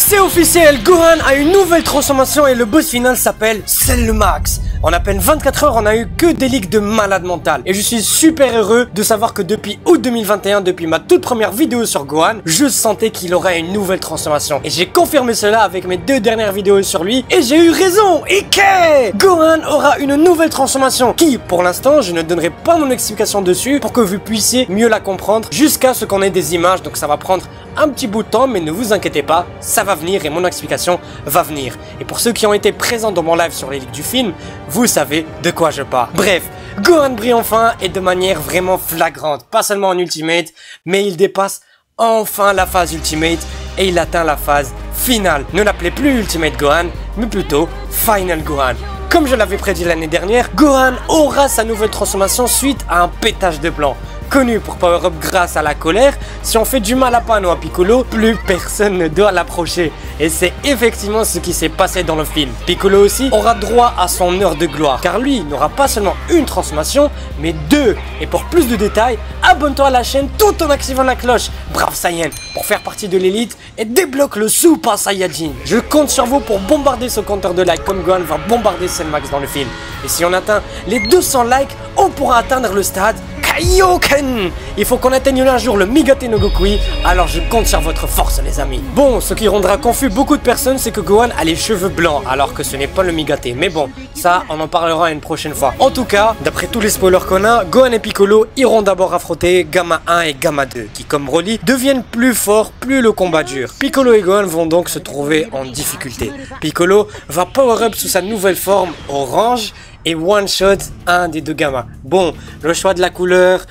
C'est officiel, Gohan a une nouvelle transformation et le boss final s'appelle Cell Max. En à peine 24 heures, on a eu que des leaks de malade mental. Et je suis super heureux de savoir que depuis août 2021, depuis ma toute première vidéo sur Gohan, je sentais qu'il aurait une nouvelle transformation. Et j'ai confirmé cela avec mes 2 dernières vidéos sur lui. Et j'ai eu raison. Ike! Gohan aura une nouvelle transformation qui, pour l'instant, je ne donnerai pas mon explication dessus pour que vous puissiez mieux la comprendre jusqu'à ce qu'on ait des images. Donc ça va prendre un petit bout de temps, mais ne vous inquiétez pas, ça va venir et mon explication va venir. Et pour ceux qui ont été présents dans mon live sur les leaks du film, vous savez de quoi je parle. Bref, Gohan brille enfin et de manière vraiment flagrante, pas seulement en Ultimate, mais il dépasse enfin la phase Ultimate et il atteint la phase finale. Ne l'appelez plus Ultimate Gohan, mais plutôt Final Gohan. Comme je l'avais prédit l'année dernière, Gohan aura sa nouvelle transformation suite à un pétage de blanc. Connu pour power up grâce à la colère, si on fait du mal à Pan ou à Piccolo, plus personne ne doit l'approcher. Et c'est effectivement ce qui s'est passé dans le film. Piccolo aussi aura droit à son heure de gloire, car lui n'aura pas seulement une transformation, mais 2. Et pour plus de détails, abonne-toi à la chaîne tout en activant la cloche, brave Saiyan, pour faire partie de l'élite et débloque le Super Saiyajin. Je compte sur vous pour bombarder ce compteur de likes comme Gohan va bombarder Cell Max dans le film. Et si on atteint les 200 likes, on pourra atteindre le stade Kaioken. Il faut qu'on atteigne un jour le Migate no Gokui, alors je compte sur votre force les amis. Bon, ce qui rendra confus beaucoup de personnes, c'est que Gohan a les cheveux blancs, alors que ce n'est pas le Migate. Mais bon, ça, on en parlera une prochaine fois. En tout cas, d'après tous les spoilers qu'on a, Gohan et Piccolo iront d'abord affronter Gamma 1 et Gamma 2, qui comme Broly, deviennent plus forts plus le combat dure. Piccolo et Gohan vont donc se trouver en difficulté. Piccolo va power up sous sa nouvelle forme orange, et one shot un des 2 gammas. Bon, le choix de la couleur,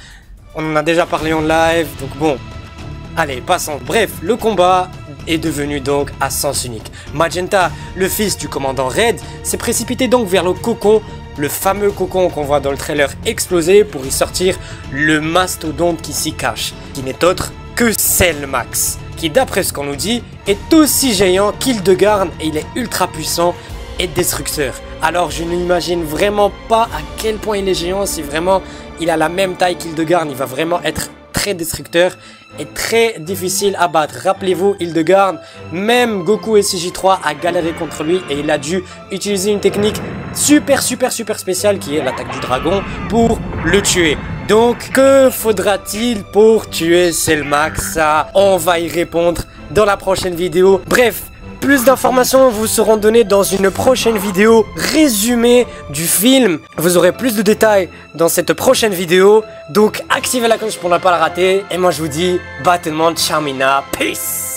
on en a déjà parlé en live, donc bon. Allez, passons. Bref, le combat est devenu donc à sens unique. Magenta, le fils du commandant Red, s'est précipité donc vers le cocon, le fameux cocon qu'on voit dans le trailer exploser pour y sortir le mastodonte qui s'y cache, qui n'est autre que Cell Max, qui d'après ce qu'on nous dit, est aussi géant qu'Hildegarn et il est ultra puissant et destructeur. Alors je n'imagine vraiment pas à quel point il est géant, si vraiment il a la même taille qu'Hildegarn, il va vraiment être très destructeur et très difficile à battre. Rappelez-vous, Hildegarn, même Goku et CJ3 a galéré contre lui et il a dû utiliser une technique super spéciale qui est l'attaque du dragon pour le tuer. Donc que faudra-t-il pour tuer Cell Max? Ça, on va y répondre dans la prochaine vidéo. Bref, plus d'informations vous seront données dans une prochaine vidéo résumée du film. Vous aurez plus de détails dans cette prochaine vidéo. Donc activez la cloche pour ne pas la rater. Et moi je vous dis, Battement Chamina, peace.